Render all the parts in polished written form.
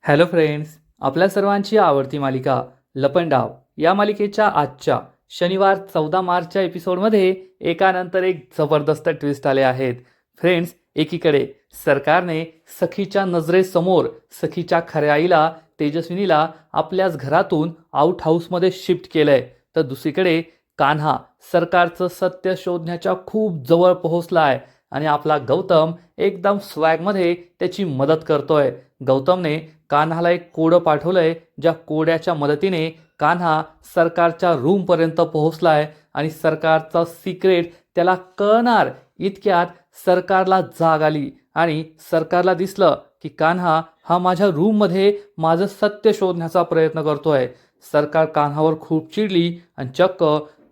Hello friends, आपल्या सर्वांची आवडती मालिका लपंडाव या मालिकेच्या आजच्या शनिवार 14 मार्चच्या एपिसोडमध्ये एकानंतर एक जबरदस्त ट्विस्ट आले आहेत. फ्रेंड्स, एकीकडे सरकारने सखीच्या नजरेसमोर सखीच्या खऱ्या आईला तेजस्विनीला आपल्याच घरातून आउट हाऊसमध्ये शिफ्ट केलंय, तर दुसरीकडे कान्हा सरकारचं सत्य शोधण्याच्या खूप जवळ पोहोचलाय आणि आपला गौतम एकदम स्वॅगमध्ये त्याची मदत करतोय. गौतमने कान्हाला एक कोडं पाठवलंय, ज्या कोड्याच्या मदतीने कान्हा सरकारच्या रूमपर्यंत पोहोचलाय आणि सरकारचा सिक्रेट त्याला कळणार इतक्यात सरकारला जाग आली आणि सरकारला दिसलं की कान्हा हा माझ्या रूममध्ये माझं सत्य शोधण्याचा प्रयत्न करतोय. सरकार कान्हावर खूप चिडली आणि चक्क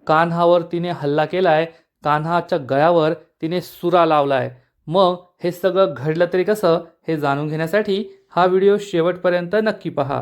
कान्हावर तिने हल्ला केलाय. कान्हाच्या गळ्यावर तिने सुरा लावलाय. मग हे सगळं घडलं तरी कसं हे जाणून घेण्यासाठी हा व्हिडिओ शेवटपर्यंत नक्की पहा.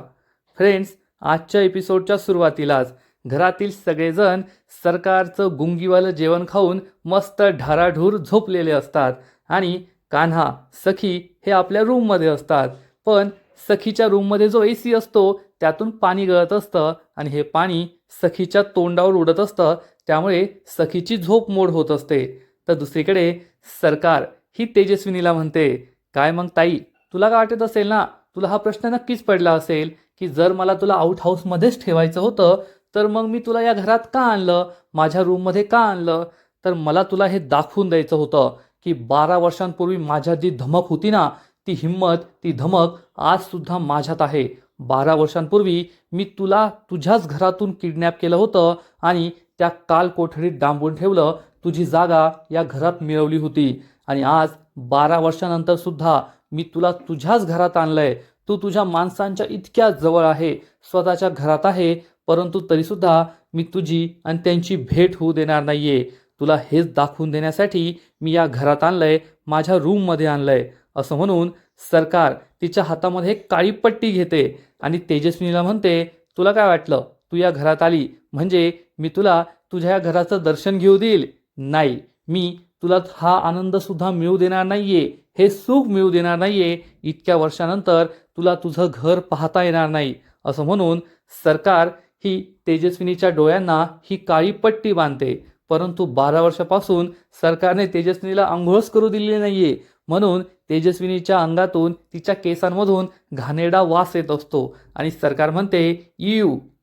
फ्रेंड्स, आजच्या एपिसोडच्या सुरुवातीलाच घरातील सगळेजण सरकारचं गुंगीवालं जेवण खाऊन मस्त ढाराढूर झोपलेले असतात आणि कान्हा सखी हे आपल्या रूममध्ये असतात. पण सखीच्या रूममध्ये जो AC असतो त्यातून पाणी गळत असतं आणि हे पाणी सखीच्या तोंडावर उडत असतं, त्यामुळे सखीची झोप मोड होत असते. तर दुसरीकडे सरकार ही तेजस्विनीला म्हणते, काय मग ताई, तुला काय वाटत असेल ना, तुला हा प्रश्न नक्कीच पडला असेल की जर मला तुला आउट हाऊसमध्येच ठेवायचं होतं तर मग मी तुला या घरात का आणलं, माझ्या रूममध्ये का आणलं. तर मला तुला हे दाखवून द्यायचं होतं की 12 वर्षांपूर्वी माझ्यात जी धमक होती ना, ती हिंमत, ती धमक आजसुद्धा माझ्यात आहे. 12 वर्षांपूर्वी मी तुला तुझ्याच घरातून किडनॅप केलं होतं आणि त्या काल कोठडीत डांबून ठेवलं. तुझी जागा या घरात मिळवली होती आणि आज 12 वर्षानंतर सुद्धा मी तुला तुझ्याच घरात आणलंय. तू तुझ्या माणसांच्या इतक्या जवळ आहे, स्वतःच्या घरात आहे, परंतु तरीसुद्धा मी तुझी आणि त्यांची भेट होऊ देणार नाहीये. तुला हेच दाखवून देण्यासाठी मी या घरात आणलंय, माझ्या रूममध्ये आणलंय. असं म्हणून सरकार तिच्या हातामध्ये एक काळी पट्टी घेते आणि तेजस्विनीला म्हणते, तुला काय वाटलं, तू या घरात आली म्हणजे मी तुला तुझ्या या घराचं दर्शन घेऊ देईल? नाही, मी तुला हा आनंद सुद्धा मिळू देणार नाहीये, हे सुख मिळू देणार नाहीये. इतक्या वर्षानंतर तुला तुझं घर पाहता येणार नाही. असं म्हणून सरकार ही तेजस्विनीच्या डोळ्यांना ही काळी पट्टी बांधते. परंतु 12 वर्षापासून सरकारने तेजस्विनीला आंघोळच करू दिली नाहीये, म्हणून तेजस्विनीच्या अंगातून, तिच्या केसांमधून घाणेरडा वास येत असतो आणि सरकार म्हणते,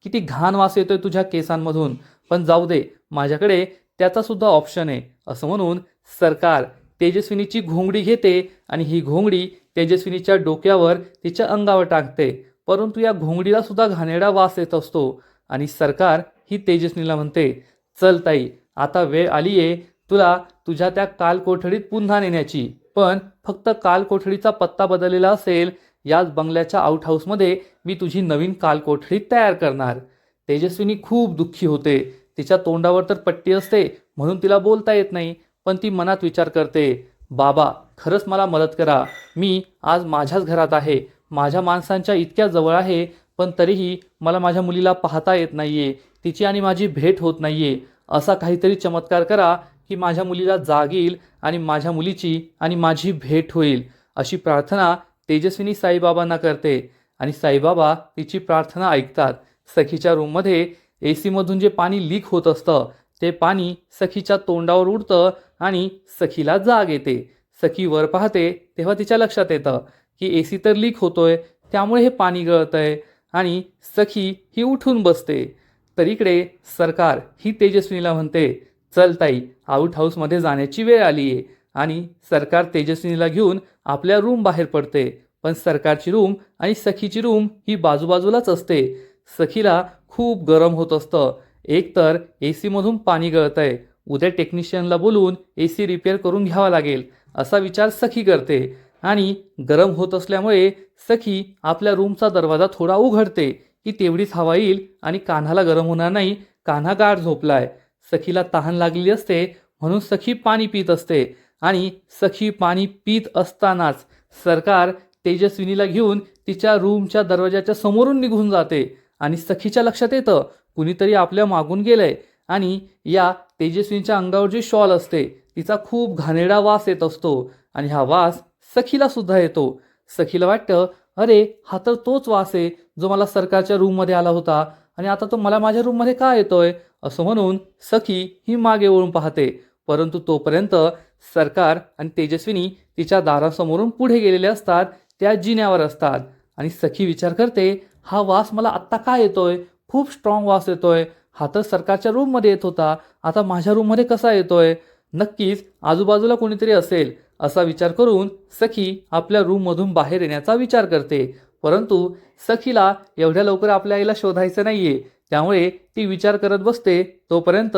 किती घाण वास येतोय तुझ्या केसांमधून, पण जाऊ दे, माझ्याकडे त्याचा सुद्धा ऑप्शन आहे. असं म्हणून सरकार तेजस्विनीची घोंगडी घेते आणि ही घोंगडी तेजस्विनीच्या डोक्यावर, तिच्या अंगावर टाकते. परंतु या घोंगडीला सुद्धा घाणेरडा वास येत असतो आणि सरकार ही तेजस्विनीला म्हणते, चल ताई, आता वेळ आली आहे तुला तुझ्या त्या काल कोठडीत पुन्हा नेण्याची. पण फक्त काल कोठडीचा पत्ता बदललेला असेल, याच बंगल्याच्या आउट हाऊसमध्ये मी तुझी नवीन काल कोठडी तयार करणार. तेजस्विनी खूप दुःखी होते. तिच्या तोंडावर तर पट्टी असते म्हणून तिला बोलता येत नाही, पण ती मनात विचार करते, बाबा खरंच मला मदत करा. मी आज माझ्याच घरात आहे, माझ्या माणसांच्या इतक्या जवळ आहे, पण तरीही मला माझ्या मुलीला पाहता येत नाहीये, तिची आणि माझी भेट होत नाहीये. असा काहीतरी चमत्कार करा की माझ्या मुलीला जाग येईल आणि माझ्या मुलीची आणि माझी भेट होईल. अशी प्रार्थना तेजस्विनी साईबाबांना करते आणि साईबाबा तिची प्रार्थना ऐकतात. सखीच्या रूममध्ये AC मधून जे पाणी लीक होत असतं ते पाणी सखीच्या तोंडावर उडतं आणि सखीला जाग येते. सखी वर पाहते तेव्हा तिच्या लक्षात येतं की AC तर लीक होतोय, त्यामुळे हे पाणी गळतंय आणि सखी ही उठून बसते. तर इकडे सरकार ही तेजस्विनीला म्हणते, चल ताई, आउट हाऊसमध्ये जाण्याची वेळ आली आहे. आणि सरकार तेजस्विनीला घेऊन आपल्या रूम बाहेर पडते. पण सरकारची रूम आणि सखीची रूम ही बाजूबाजूलाच असते. सखीला खूप गरम होत असतं. एकतर AC मधून पाणी गळतंय, उद्या टेक्निशियनला बोलून AC रिपेअर करून घ्यावा लागेल असा विचार सखी करते आणि गरम होत असल्यामुळे सखी आपल्या रूमचा दरवाजा थोडा उघडते की तेवढीच हवा येईल आणि कान्हाला गरम होणार नाही. कान्हा गाढ झोपलाय. सखीला तहान लागलेली असते म्हणून सखी पाणी पित असते आणि सखी पाणी पित असतानाच सरकार तेजस्विनीला घेऊन तिच्या रूमच्या दरवाजाच्या समोरून निघून जाते आणि सखीच्या लक्षात येतं कुणीतरी आपल्या मागून गेलंय आणि या तेजस्विनीच्या अंगावर जी शॉल असते तिचा खूप घाणेरडा वास येत असतो आणि हा वास सखीला सुद्धा येतो. सखीला वाटतं, अरे हा तर तोच वास आहे जो मला सरकारच्या रूममध्ये आला होता आणि आता तो मला माझ्या रूममध्ये का येतोय, असं म्हणून सखी ही मागे वळून पाहते. परंतु तोपर्यंत सरकार आणि तेजस्विनी तिच्या दारासमोरून पुढे गेलेले असतात, त्या जिन्यावर असतात. आणि सखी विचार करते, हा वास मला आत्ता का येतोय, खूप स्ट्रॉंग वास येतोय. हा तर सरकारच्या रूममध्ये येत होता, आता माझ्या रूममध्ये कसा येतोय. नक्कीच आजूबाजूला कोणीतरी असेल असा विचार करून सखी आपल्या रूममधून बाहेर येण्याचा विचार करते. परंतु सखीला एवढ्या लवकर आपल्या आईला शोधायचं नाहीये, त्यामुळे ती विचार करत बसते. तोपर्यंत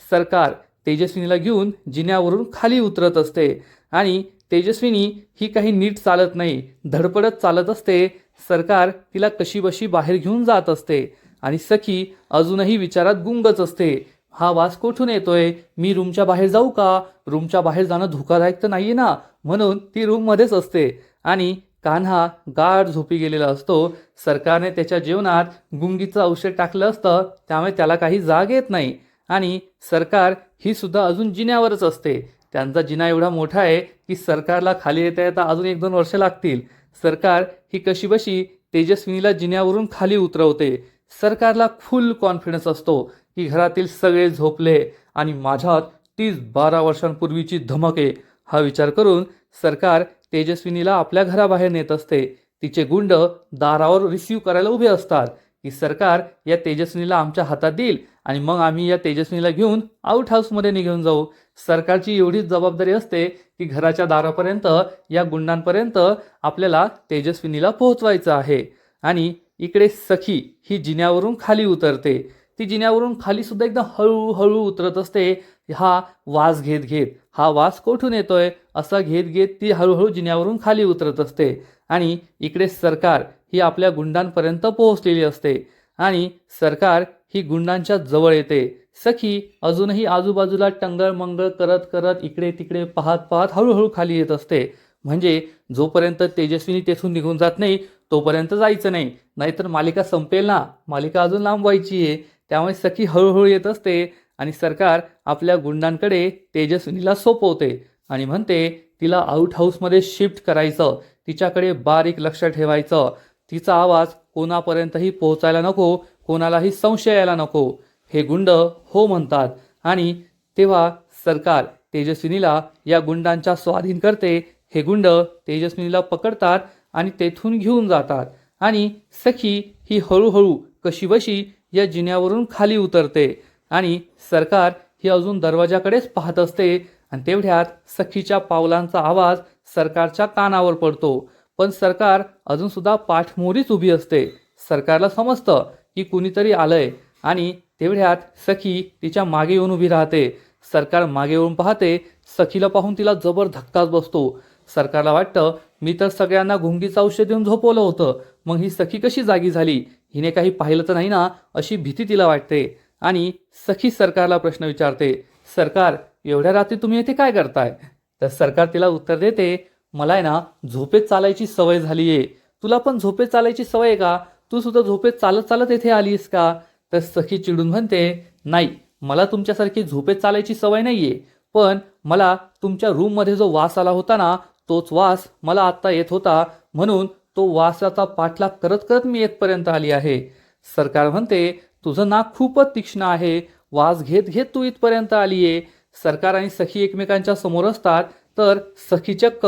सरकार तेजस्विनीला घेऊन जिन्यावरून खाली उतरत असते आणि तेजस्विनी ही काही नीट चालत नाही, धडपडत चालत असते. सरकार तिला कशीबशी बाहेर घेऊन जात असते आणि सखी अजूनही विचारात गुंगच असते. हा वास कुठून येतोय, मी रूमच्या बाहेर जाऊ का, रूमच्या बाहेर जाणं धोकादायक तर नाहीये ना, म्हणून ती रूममध्येच असते. आणि कान्हा गाढ झोपी गेलेला असतो. सरकारने त्याच्या जेवणात गुंगीचं औषध टाकलं असतं, त्यामुळे त्याला काही जाग येत नाही. आणि सरकार ही सुद्धा अजून जिन्यावरच असते. त्यांचा जिना एवढा मोठा आहे की सरकारला खाली येता येता अजून 1-2 वर्ष लागतील. सरकार ही कशीबशी तेजस्विनीला जिन्यावरून खाली उतरवते. सरकारला फुल कॉन्फिडन्स असतो की घरातील सगळे झोपले आणि माझ्यात 30-12 वर्षांपूर्वीची धमक आहे, हा विचार करून सरकार तेजस्विनीला आपल्या घराबाहेर नेत असते. तिचे गुंड दारावर रिसीव्ह करायला उभे असतात की सरकार या तेजस्विनीला आमच्या हातात देईल आणि मग आम्ही या तेजस्विनीला घेऊन आउट हाऊसमध्ये निघून जाऊ. सरकारची एवढीच जबाबदारी असते की घराच्या दारापर्यंत या गुंडांपर्यंत आपल्याला तेजस्विनीला पोहोचवायचं आहे. आणि इकडे सखी ही जिन्यावरून खाली उतरते. ती जिन्यावरून खाली सुद्धा एकदम हळूहळू उतरत असते. हा वास घेत घेत, हा वास कोठून येतोय असा घेत घेत ती हळूहळू जिन्यावरून खाली उतरत असते. आणि इकडे सरकार ही आपल्या गुंडांपर्यंत पोहोचलेली असते आणि सरकार ही गुंडांच्या जवळ येते. सखी अजूनही आजूबाजूला टंगळ मंगळ करत करत इकडे तिकडे पाहत पाहत हळूहळू खाली येत असते. म्हणजे जोपर्यंत तेजस्विनी तेथून निघून जात नाही तोपर्यंत जायचं नाही, नाहीतर मालिका संपेल ना, मालिका अजून लांब व्हायची आहे. त्यामुळे सखी हळूहळू येत असते आणि सरकार आपल्या गुंडांकडे तेजस्विनीला सोपवते आणि म्हणते तिला आउट हाऊसमध्ये शिफ्ट करायचं, तिच्याकडे बारीक लक्ष ठेवायचं, तिचा आवाज कोणापर्यंतही पोहोचायला नको, कोणालाही संशय यायला नको. हे गुंड हो म्हणतात आणि तेव्हा सरकार तेजस्विनीला या गुंडांच्या स्वाधीन करते. हे गुंड तेजस्विनीला पकडतात आणि तेथून घेऊन जातात आणि सखी ही हळूहळू कशीबशी या जिन्यावरून खाली उतरते आणि सरकार ही अजून दरवाजाकडेच पाहत असते. आणि तेवढ्यात सखीच्या पावलांचा आवाज सरकारच्या कानावर पडतो. पण सरकार अजून सुद्धा पाठमोरीच उभी असते. सरकारला समजतं की कुणीतरी आलंय आणि तेवढ्यात सखी तिच्या मागे येऊन उभी राहते. सरकार मागे येऊन पाहते. सखीला पाहून तिला जबर धक्काच बसतो. सरकारला वाटतं मी तर सगळ्यांना गुंगीचं औषध देऊन झोपवलं होतं, मग ही सखी कशी जागी झाली, हिने काही पाहिलं तर नाही ना, अशी भीती तिला वाटते. आणि सखी सरकारला प्रश्न विचारते, सरकार एवढ्या रात्री तुम्ही येथे काय करताय. तर सरकार तिला उत्तर देते, मला आहे ना झोपेत चालायची सवय झाली आहे, तुला पण झोपेत चालायची सवय आहे का, तू सुद्धा झोपेत चालत चालत येथे आलीस का. तर सखी चिडून म्हणते, नाही मला तुमच्यासारखी झोपेत चालायची सवय नाहीये, पण मला तुमच्या रूममध्ये जो वास आला होता ना, तोच वास मला आत्ता येत होता, म्हणून तो वासाचा पाठलाग करत करत मी येतपर्यंत आली आहे. सरकार म्हणते, तुझं नाक खूपच तीक्ष्ण आहे, वास घेत घेत तू इथपर्यंत आली आहे. सरकार आणि सखी एकमेकांच्या समोर असतात तर सखी चक्क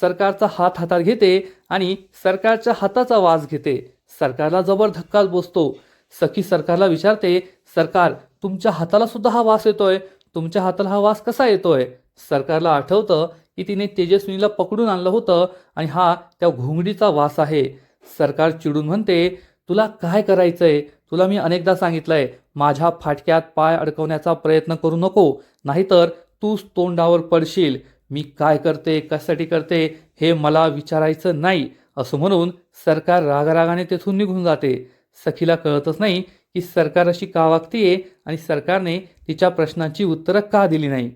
सरकारचा हात हातात घेते आणि सरकारच्या हाताचा वास घेते. सरकारला जबर धक्काच बसतो. सखी सरकारला विचारते, सरकार तुमच्या हाताला सुद्धा हा वास येतोय, तुमच्या हाताला हा वास कसा येतोय. सरकारला आठवतं की तिने तेजस्विनीला पकडून आणलं होतं आणि हा त्या घोंगडीचा वास आहे. सरकार चिडून म्हणते, तुला काय करायचंय, तुला मी अनेकदा सांगितलंय माझ्या फाटक्यात पाय अडकवण्याचा प्रयत्न करू नको, नाहीतर तूच तोंडावर पडशील. मी काय करते कशासाठी करते हे मला विचारायचं नाही, असं म्हणून सरकार रागारागाने तेथून निघून जाते. सखीला कळतच नाही की सरकार अशी का वागतीये आणि सरकारने तिच्या प्रश्नांची उत्तरं का दिली नाही.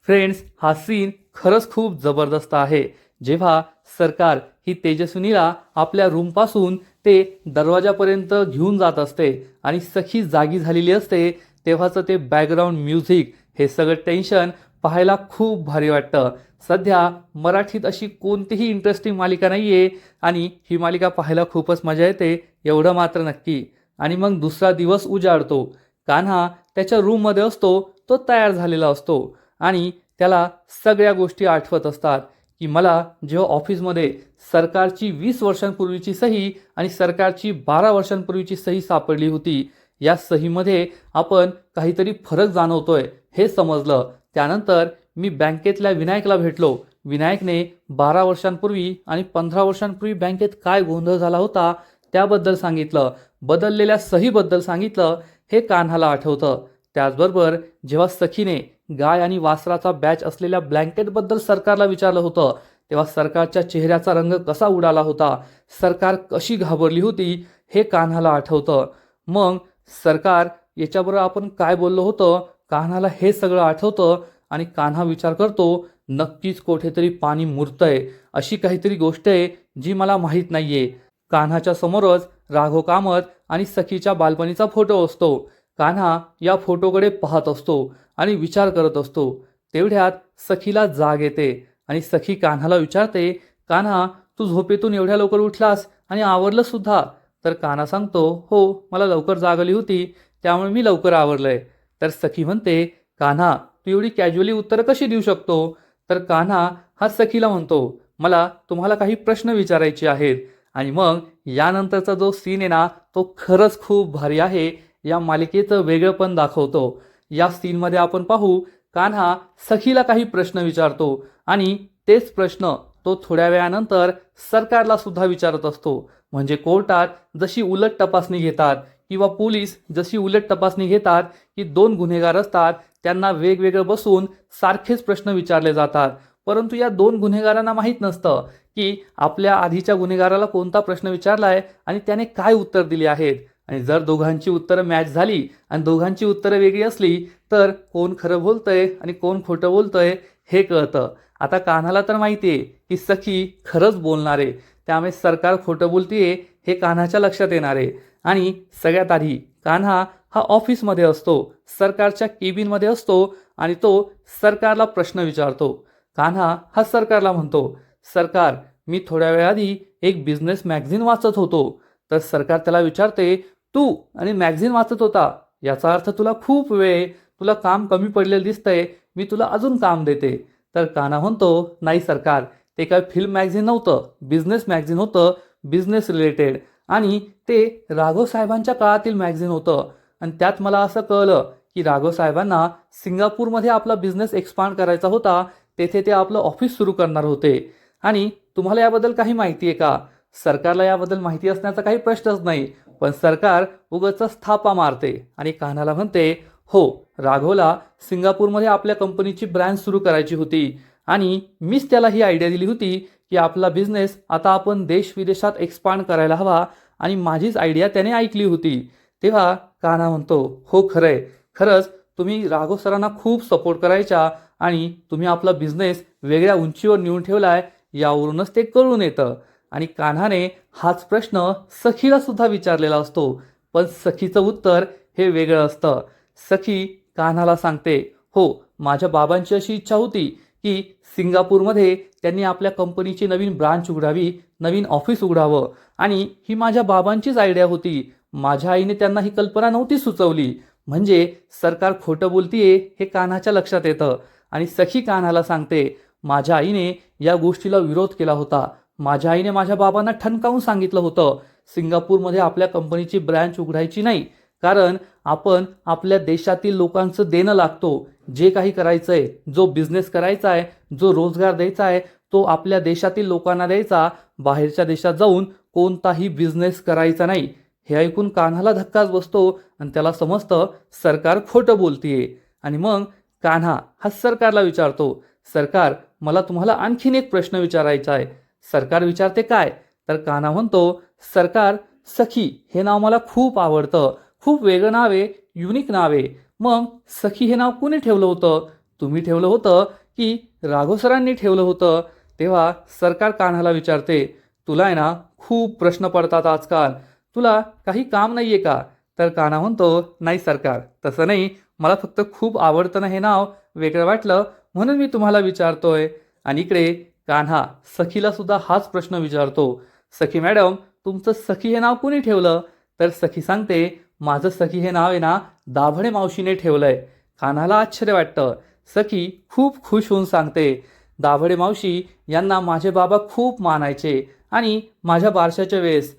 फ्रेंड्स, हा सीन खरंच खूप जबरदस्त आहे. जेव्हा सरकार ही तेजस्विनीला आपल्या रूमपासून ते दरवाजापर्यंत घेऊन जात असते आणि सखी जागी झालेली असते, तेव्हाचं ते बॅकग्राऊंड म्युझिक, हे सगळं टेन्शन पाहायला खूप भारी वाटतं. सध्या मराठीत अशी कोणतीही इंटरेस्टिंग मालिका नाही आहे आणि ही मालिका पाहायला खूपच मजा येते, एवढं मात्र नक्की. आणि मग दुसरा दिवस उजाडतो. कान्हा त्याच्या रूममध्ये असतो, तो तयार झालेला असतो आणि त्याला सगळ्या गोष्टी आठवत असतात, की मला जेव्हा ऑफिसमध्ये सरकारची 20 वर्षांपूर्वीची सही आणि सरकारची 12 वर्षांपूर्वीची सही सापडली होती. या सहीमध्ये आपण काहीतरी फरक जाणवतोय हे समजलं. त्यानंतर मी बँकेतल्या विनायकला भेटलो. विनायकने 12 वर्षांपूर्वी आणि 15 वर्षांपूर्वी बँकेत काय गोंधळ झाला होता त्याबद्दल सांगितलं. बदललेल्या सहीबद्दल सांगितलं. हे कान्हाला आठवतं. त्याचबरोबर जेव्हा सखीने गाय आणि वासराचा बॅच असलेल्या ब्लँकेटबद्दल सरकारला विचारलं होतं, तेव्हा सरकारच्या चेहऱ्याचा रंग कसा उडाला होता, सरकार कशी घाबरली होती, हे कान्हाला आठवतं. मग सरकार याच्याबरोबर आपण काय बोललो होतं, कान्हाला हे सगळं आठवतं आणि कान्हा विचार करतो, नक्कीच कुठेतरी पाणी मुरतंय, अशी काहीतरी गोष्ट आहे जी मला माहीत नाहीये. कान्हाच्या समोरच राघव कामत आणि सखीच्या बालपणीचा फोटो असतो. कान्हा या फोटोकडे पाहत असतो आणि विचार करत असतो. तेवढ्यात सखीला जाग येते आणि सखी कान्हाला विचारते, कान्हा तू झोपेतून एवढ्या लवकर उठलास आणि आवरलं सुद्धा? तर कान्हा सांगतो, हो मला लवकर जाग आली होती त्यामुळे मी लवकर आवरलंय. तर सखी म्हणते, कान्हा तू एवढी कॅज्युअली उत्तरं कशी देऊ शकतो? तर कान्हा हा सखीला म्हणतो, मला तुम्हाला काही प्रश्न विचारायचे आहेत. आणि मग यानंतरचा जो सीन आहे ना, तो खरंच खूप भारी आहे. या मालिकेचं वेगळंपण दाखवतो. या सीनमध्ये आपण पाहू, कान्हा सखीला काही प्रश्न विचारतो आणि तेच प्रश्न तो थोड्या वेळानंतर सरकारला सुद्धा विचारत असतो. म्हणजे कोर्टात जशी उलट तपासणी घेतात किंवा पोलीस जशी उलट तपासणी घेतात, की 2 गुन्हेगार असतात त्यांना वेगवेगळं बसून सारखेच प्रश्न विचारले जातात. परंतु या 2 गुन्हेगारांना माहीत नसतं की आपल्या आधीच्या गुन्हेगाराला कोणता प्रश्न विचारलाय आणि त्याने काय उत्तर दिली आहेत. आणि जर दोघांची उत्तरं मॅच झाली आणि दोघांची उत्तरं वेगळी असली तर कोण खरं बोलतंय आणि कोण खोटं बोलतंय हे कळतं. आता कान्हाला तर माहिती आहे की सखी खरंच बोलणार आहे, त्यामुळे सरकार खोटं बोलतीये हे कान्हाच्या लक्षात येणार आहे. आणि सगळ्यात आधी कान्हा हा ऑफिसमध्ये असतो, सरकारच्या केबिनमध्ये असतो आणि तो सरकारला प्रश्न विचारतो. कान्हा हा सरकारला म्हणतो, सरकार मी थोड्या वेळाआधी एक बिझनेस मॅगझिन वाचत होतो. तर सरकार त्याला विचारते, तू आणि मॅगझिन वाचत होता याचा अर्थ तुला खूप वेळ, तुला काम कमी पडलेलं दिसतंय, मी तुला अजून काम देते. तर कान्हा म्हणतो, नाही सरकार ते काय फिल्म मॅगझिन नव्हतं, बिझनेस मॅगझिन होतं, बिझनेस रिलेटेड. आणि ते राघव साहेबांच्या काळातील मॅगझिन होतं. आणि त्यात मला असं कळलं की राघव साहेबांना सिंगापूरमध्ये आपला बिझनेस एक्सपांड करायचा होता, तेथे ते आपलं ऑफिस सुरू करणार होते. आणि तुम्हाला याबद्दल काही माहिती आहे का? सरकारला याबद्दल माहिती असण्याचा काही प्रश्नच नाही, पण सरकार उगाचच थापा मारते आणि कान्हाला म्हणते, हो राघवला सिंगापूरमध्ये आपल्या कंपनीची ब्रँच सुरू करायची होती आणि मीच त्याला ही आयडिया दिली होती की आपला बिझनेस आता आपण देश विदेशात एक्सपांड करायला हवा आणि माझीच आयडिया त्याने ऐकली होती. तेव्हा कान्हा म्हणतो, हो खरंय, खरंच तुम्ही राघव सरांना खूप सपोर्ट करायचा आणि तुम्ही आपला बिझनेस वेगळ्या उंचीवर नेऊन ठेवलाय यावरूनच ते कळून येतं. आणि कान्हाने हाच प्रश्न सखीला सुद्धा विचारलेला असतो, पण सखीचं उत्तर हे वेगळं असतं. सखी कान्हाला सांगते, हो माझ्या बाबांची अशी इच्छा होती की सिंगापूरमध्ये त्यांनी आपल्या कंपनीची नवीन ब्रांच उघडावी, नवीन ऑफिस उघडावं आणि ही माझ्या बाबांचीच आयडिया होती. माझ्या आईने त्यांना ही कल्पना नव्हती सुचवली. म्हणजे सरकार खोटं बोलतीये हे कान्हाच्या लक्षात येतं. आणि सखी कान्हाला सांगते, माझ्या आईने या गोष्टीला विरोध केला होता. माझ्या आईने माझ्या बाबांना ठणकावून सांगितलं होतं, सिंगापूरमध्ये आपल्या कंपनीची ब्रँच उघडायची नाही, कारण आपण आपल्या देशातील लोकांचं देणं लागतो. जे काही करायचंय, जो बिझनेस करायचा आहे, जो रोजगार द्यायचा आहे, तो आपल्या देशातील लोकांना द्यायचा, बाहेरच्या देशात जाऊन कोणताही बिझनेस करायचा नाही. हे ऐकून कान्हाला धक्काच बसतो आणि त्याला समजतं सरकार खोटं बोलतीये. आणि मग कान्हा हा सरकारला विचारतो, सरकार मला तुम्हाला आणखीन एक प्रश्न विचारायचा आहे. सरकार विचारते काय? तर कान्हा म्हणतो, सरकार सखी हे नाव मला खूप आवडतं, खूप वेगळं नाव आहे, युनिक नाव आहे. मग सखी हे नाव कुणी ठेवलं होतं? तुम्ही ठेवलं होतं की राघव सरांनी ठेवलं होतं? तेव्हा सरकार कान्हाला विचारते, तुला आहे ना खूप प्रश्न पडतात आजकाल, तुला काही काम नाहीये का? तर कान्हा म्हणतो, नाही सरकार तसं नाही, मला फक्त खूप आवडतं ना हे नाव, वेगळं वाटलं म्हणून मी तुम्हाला विचारतोय. आणि इकडे कान्हा सखीला सुद्धा हाच प्रश्न विचारतो. सखी मॅडम, तुमचं सखी हे नाव कोणी ठेवलं? तर सखी सांगते, माझं सखी हे नाव आहे ना दाभडे मावशीने ठेवलंय. कान्हाला आश्चर्य वाटतं. सखी खूप खुश होऊन सांगते, दाभडे मावशी यांना माझे बाबा खूप मानायचे आणि माझ्या बारशाच्या वेळेस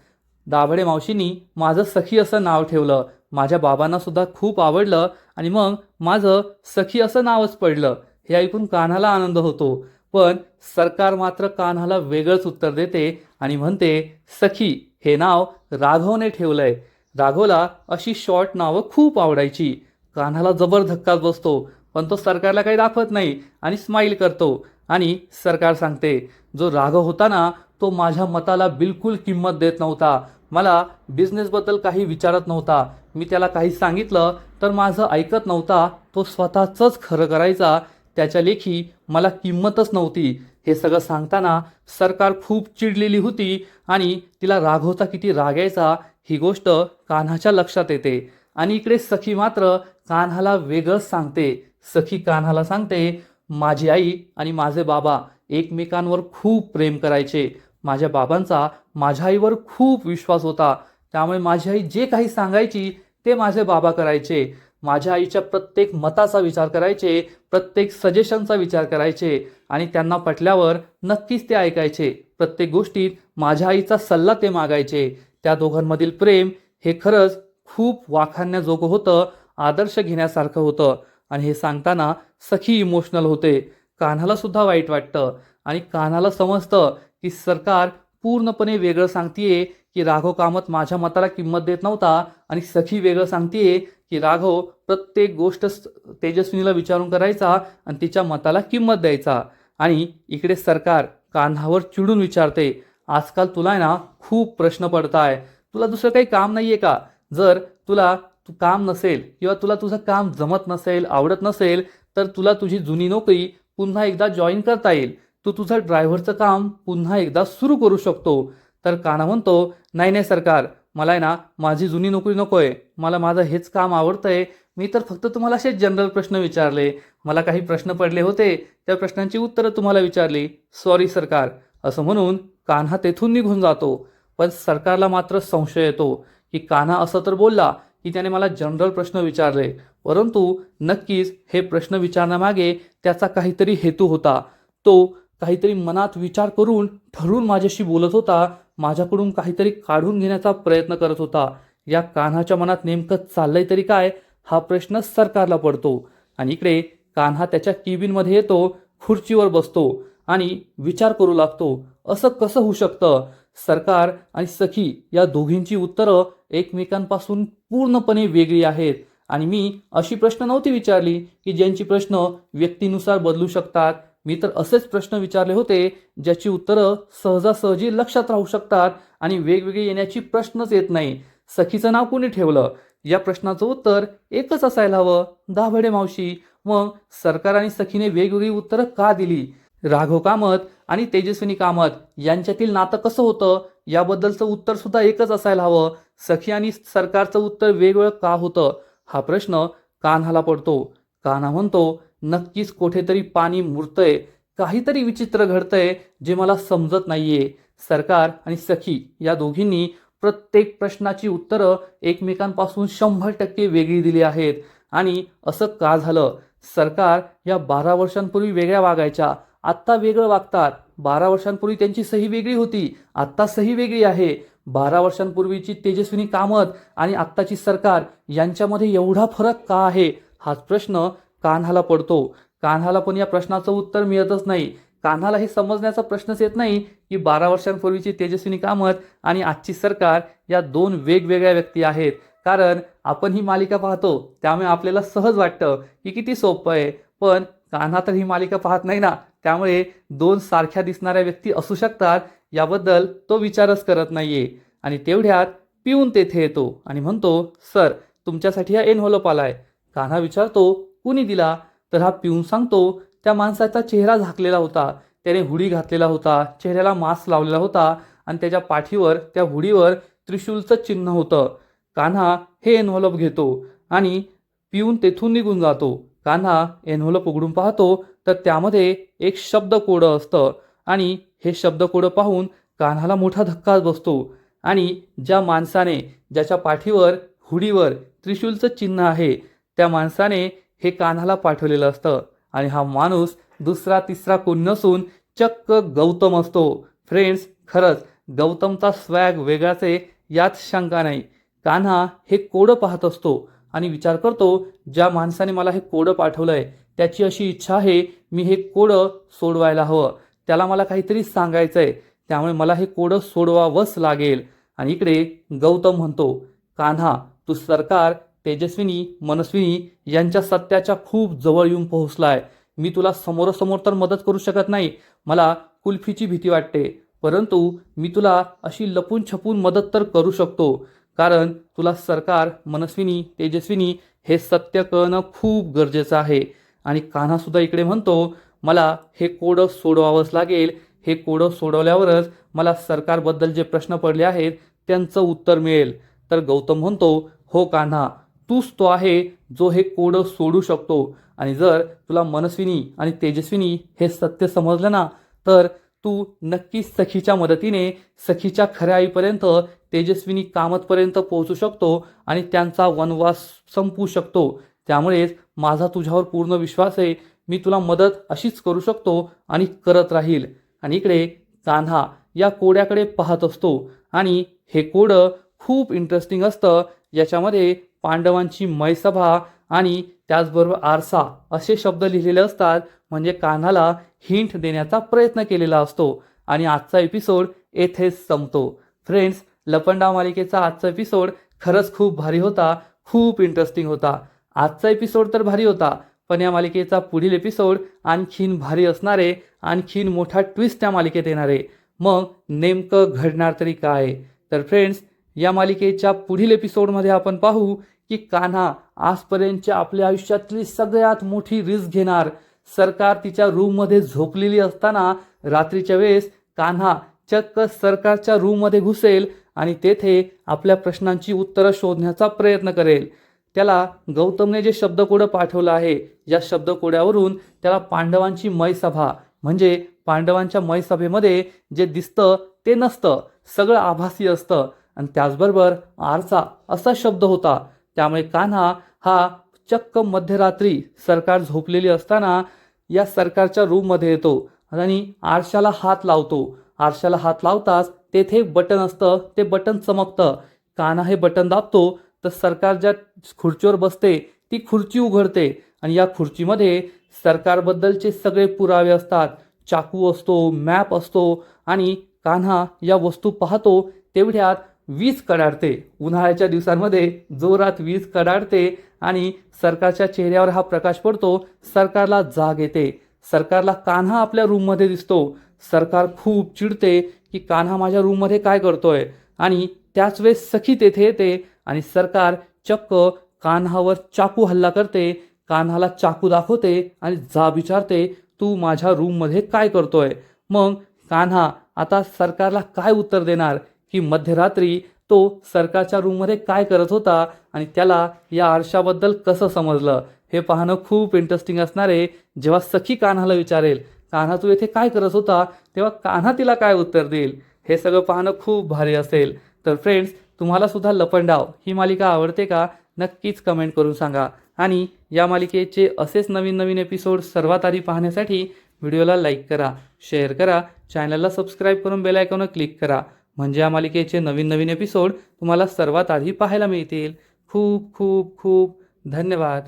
दाभडे मावशींनी माझं सखी असं नाव ठेवलं. माझ्या बाबांना सुद्धा खूप आवडलं आणि मग माझं सखी असं नावच पडलं. हे ऐकून कान्हाला आनंद होतो. पण सरकार मात्र कान्हाला वेगळंच उत्तर देते आणि म्हणते, सखी हे नाव राघवने ठेवलंय. राघवला अशी शॉर्ट नावं खूप आवडायची. कान्हाला जबर धक्काच बसतो, पण तो सरकारला काही दाखवत नाही आणि स्माईल करतो. आणि सरकार सांगते, जो राघव होता ना तो माझ्या मताला बिलकुल किंमत देत नव्हता. मला बिझनेसबद्दल काही विचारत नव्हता. मी त्याला काही सांगितलं तर माझं ऐकत नव्हता. तो स्वतःचंच खरं करायचा. त्याच्या लेखी मला किंमतच नव्हती. हे सगळं सांगताना सरकार खूप चिडलेली होती आणि तिला राघवचा किती राग यायचा ही गोष्ट कान्हाच्या लक्षात येते. आणि इकडे सखी मात्र कान्हाला वेगळंच सांगते. सखी कान्हाला सांगते, माझी आई आणि माझे बाबा एकमेकांवर खूप प्रेम करायचे. माझ्या बाबांचा माझ्या आईवर खूप विश्वास होता. त्यामुळे माझी आई जे काही सांगायची ते माझे बाबा करायचे. माझ्या आईच्या प्रत्येक मताचा विचार करायचे, प्रत्येक सजेशनचा विचार करायचे आणि त्यांना पटल्यावर नक्कीच ते ऐकायचे. प्रत्येक गोष्टीत माझ्या आईचा सल्ला ते मागायचे. त्या दोघांमधील प्रेम हे खरंच खूप वाखाणण्याजोगं होतं, आदर्श घेण्यासारखं होतं. आणि हे सांगताना सखी इमोशनल होते. कान्हाला सुद्धा वाईट वाटतं आणि कान्हाला समजतं की सरकार पूर्णपणे वेगळं सांगतीये की राघव कामत माझ्या मताला किंमत देत नव्हता आणि सखी वेगळं सांगतीये की राघव प्रत्येक गोष्ट तेजस्विनीला विचारून करायचा आणि तिच्या मताला किंमत द्यायचा. आणि इकडे सरकार कान्हावर चिडून विचारते, आजकाल तुला ना खूप प्रश्न पडताय. तुला दुसरं काही काम नाहीये का? जर तुला काम नसेल किंवा तुला तुझं काम जमत नसेल, आवडत नसेल, तर तुला तुझी जुनी नोकरी पुन्हा एकदा जॉईन करता येईल. तू तुझं ड्रायव्हरचं काम पुन्हा एकदा सुरू करू शकतो. तर कान्हा म्हणतो, नाही नाही सरकार, मला आहे ना माझी जुनी नोकरी नको आहे. मला माझं हेच काम आवडतंय. मी तर फक्त तुम्हाला असे जनरल प्रश्न विचारले. मला काही प्रश्न पडले होते, त्या प्रश्नांची उत्तरं तुम्हाला विचारली. सॉरी सरकार. असं म्हणून कान्हा तेथून निघून जातो. पण सरकारला मात्र संशय येतो की कान्हा असं तर बोलला की त्याने मला जनरल प्रश्न विचारले, परंतु नक्कीच हे प्रश्न विचारण्यामागे त्याचा काहीतरी हेतू होता. तो काहीतरी मनात विचार करून ठरवून माझ्याशी बोलत होता. माझ्याकडून काहीतरी काढून घेण्याचा प्रयत्न करत होता. या कान्हाच्या मनात नेमकं चाललंय तरी काय, हा प्रश्न सरकारला पडतो. आणि इकडे कान्हा त्याच्या केबिनमध्ये येतो, खुर्चीवर बसतो आणि विचार करू लागतो, असं कसं होऊ शकतं? सरकार आणि सखी या दोघींची उत्तरं एकमेकांपासून पूर्णपणे वेगळी आहेत. आणि मी अशी प्रश्न नव्हती विचारली की ज्यांची प्रश्न व्यक्तीनुसार बदलू शकतात. मी तर असेच प्रश्न विचारले होते ज्याची उत्तरं सहजासहजी लक्षात राहू शकतात आणि वेगवेगळी येण्याची प्रश्नच येत नाही. सखीचं नाव कोणी ठेवलं? या प्रश्नाचं उत्तर एकच असायला हवं, दाभडे मावशी. मग सरकार आणि सखीने वेगवेगळी उत्तरं का दिली? राघव कामत आणि तेजस्विनी कामत यांच्यातील नातं कसं होतं याबद्दलचं उत्तर सुद्धा एकच असायला हवं. सखी आणि सरकारचं उत्तर वेगवेगळं का होतं? हा प्रश्न कान्हाला पडतो. कान्हा म्हणतो, नक्कीच कुठेतरी पाणी मुरतंय, काहीतरी विचित्र घडतंय जे मला समजत नाहीये. सरकार आणि सखी या दोघींनी प्रत्येक प्रश्नाची उत्तरं एकमेकांपासून 100% वेगळी दिली आहेत. आणि असं का झालं? सरकार या 12 वर्षांपूर्वी वेगळ्या वागायच्या, आत्ता वेगळं वागतात. 12 वर्षांपूर्वी त्यांची सही वेगळी होती, आत्ता सही वेगळी आहे. 12 वर्षांपूर्वीची तेजस्विनी कामत आणि आत्ताची सरकार यांच्यामध्ये एवढा फरक का आहे? हाच प्रश्न कान्हाला पडतो. कान्हाला पण या प्रश्नाचं उत्तर मिळतच नाही. कान्हाला हे समजण्याचा प्रश्नच येत नाही की 12 वर्षांपूर्वीची तेजस्विनी कामत आणि आजची सरकार या दोन वेगवेगळ्या व्यक्ती आहेत. कारण आपण ही मालिका पाहतो त्यामुळे आपल्याला सहज वाटतं की किती सोपं आहे. पण कान्हा तर ही मालिका पाहत नाही ना, त्यामुळे दोन सारख्या दिसणाऱ्या व्यक्ती असू शकतात याबद्दल तो विचारच करत नाहीये. आणि तेवढ्यात पिऊन तेथे येतो आणि म्हणतो, सर तुमच्यासाठी हा एनव्हलप आलाय. कान्हा विचारतो, कुणी दिला? तर हा पिऊन सांगतो, त्या माणसाचा चेहरा झाकलेला होता. त्याने हुडी घातलेला होता, चेहऱ्याला मास्क लावलेला होता आणि त्याच्या पाठीवर त्या हुडीवर त्रिशूलचं चिन्ह होतं. कान्हा हे एनव्हलप घेतो आणि पिऊन तेथून निघून जातो. कान्हा एन्व्हलप उघडून पाहतो तर त्यामध्ये एक शब्द कोडं असतं आणि हे शब्द कोडं पाहून कान्हाला मोठा धक्का बसतो आणि ज्या माणसाने ज्याच्या पाठीवर हुडीवर त्रिशूलचं चिन्ह आहे त्या माणसाने हे कान्हाला पाठवलेलं असतं आणि हा माणूस दुसरा तिसरा कोण नसून चक्क गौतम असतो. फ्रेंड्स, खरंच गौतमचा स्वॅग वेगळाच आहे यात शंका नाही. कान्हा हे कोडं पाहत असतो आणि विचार करतो ज्या माणसाने मला हे कोडं पाठवलंय त्याची अशी इच्छा आहे मी हे कोडं सोडवायला हवं, त्याला मला काहीतरी सांगायचंय, त्यामुळे मला हे कोडं सोडवावंच लागेल. आणि इकडे गौतम म्हणतो, कान्हा तू सरकार, तेजस्विनी, मनस्विनी यांच्या सत्याच्या खूप जवळ येऊन पोहोचलाय. मी तुला समोरासमोर तर मदत करू शकत नाही, मला कुल्फीची भीती वाटते, परंतु मी तुला अशी लपून छपून मदत तर करू शकतो, कारण तुला सरकार, मनस्विनी, तेजस्विनी हे सत्य कळणं खूप गरजेचं आहे. आणि कान्हासुद्धा इकडे म्हणतो, मला हे कोडं सोडवावंच लागेल, हे कोडं सोडवल्यावरच मला सरकारबद्दल जे प्रश्न पडले आहेत त्यांचं उत्तर मिळेल. तर गौतम म्हणतो, हो कान्हा, तूच तो आहे जो हे कोडं सोडू शकतो. आणि जर तुला मनस्विनी आणि तेजस्विनी हे सत्य समजलं ना तर तू नक्कीच सखीच्या मदतीने सखीच्या खऱ्या आईपर्यंत, तेजस्विनी कामतपर्यंत पोहोचू शकतो आणि त्यांचा वनवास संपवू शकतो. त्यामुळेच माझा तुझ्यावर पूर्ण विश्वास आहे, मी तुला मदत अशीच करू शकतो आणि करत राहील. आणि इकडे कान्हा या कोड्याकडे पाहत असतो आणि हे कोडं खूप इंटरेस्टिंग असतं. याच्यामध्ये पांडवांची मैसभा आणि त्याचबरोबर आरसा असे शब्द लिहिलेले असतात, म्हणजे कान्हाला हिंट देण्याचा प्रयत्न केलेला असतो. आणि आजचा एपिसोड येथेच संपतो. फ्रेंड्स, लपंडाव मालिकेचा आजचा एपिसोड खरंच खूप भारी होता, खूप इंटरेस्टिंग होता. आजचा एपिसोड तर भारी होता, पण या मालिकेचा पुढील एपिसोड आणखीन भारी असणारे, आणखीन मोठा ट्विस्ट त्या मालिकेत येणारे. मग नेमकं घडणार तरी काय? तर फ्रेंड्स, या मालिकेच्या पुढील एपिसोडमध्ये आपण पाहू की कान्हा आजपर्यंतच्या आपल्या आयुष्यातली सगळ्यात मोठी रिस्क घेणार. सरकार तिच्या रूममध्ये झोपलेली असताना रात्रीच्या वेळेस कान्हा चक्क सरकारच्या रूममध्ये घुसेल आणि तेथे आपल्या प्रश्नांची उत्तरं शोधण्याचा प्रयत्न करेल. त्याला गौतमने जे शब्दकोडं पाठवलं आहे या शब्दकोड्यावरून त्याला पांडवांची मैसभा, म्हणजे पांडवांच्या मैसभेमध्ये जे दिसतं ते नसतं, सगळं आभासी असतं. आणि त्याचबरोबर आरसा असा शब्द होता. त्यामुळे कान्हा हा चक्क मध्यरात्री सरकार झोपलेली असताना या सरकारच्या रूममध्ये येतो आणि आरशाला हात लावतो. आरशाला हात लावताच तेथे बटन असतं, ते बटन चमकतं. कान्हा हे बटन दाबतो तर सरकार ज्या खुर्चीवर बसते ती खुर्ची उघडते आणि या खुर्चीमध्ये सरकारबद्दलचे सगळे पुरावे असतात. चाकू असतो, मॅप असतो आणि कान्हा या वस्तू पाहतो तेवढ्यात वीज कडाडते. उन्हाळ्याच्या दिवसांमध्ये जोरात वीज कडाडते आणि सरकारच्या चेहऱ्यावर हा प्रकाश पडतो. सरकारला जाग येते. सरकारला कान्हा आपल्या रूममध्ये दिसतो. सरकार खूप चिडते की कान्हा माझ्या रूममध्ये काय करतोय, आणि त्याच वेळेस सखी तेथे येते आणि सरकार चक्क कान्हावर चाकू हल्ला करते. कान्हाला चाकू दाखवते आणि जा विचारते, तू माझ्या रूममध्ये काय करतोय? मग कान्हा आता सरकारला काय उत्तर देणार की मध्यरात्री तो सरकारच्या रूममध्ये काय करत होता आणि त्याला या आरशाबद्दल कसं समजलं? हे पाहणं खूप इंटरेस्टिंग असणार आहे. जेव्हा सखी कान्हाला विचारेल, कान्हा तू येथे काय करत होता, तेव्हा कान्हा तिला काय उत्तर देईल, हे सगळं पाहणं खूप भारी असेल. तर फ्रेंड्स, तुम्हाला सुद्धा लपंडाव ही मालिका आवडते का? नक्कीच कमेंट करून सांगा. आणि या मालिकेचे असेच नवीन नवीन एपिसोड सर्वात आधी पाहण्यासाठी व्हिडिओला लाईक करा, शेअर करा, चॅनलला सबस्क्राईब करून बेल आयकॉनवर क्लिक करा, म्हणजे या मालिकेचे नवीन नवीन एपिसोड तुम्हाला सर्वात आधी पाहायला मिळतील. खूप खूप खूप धन्यवाद.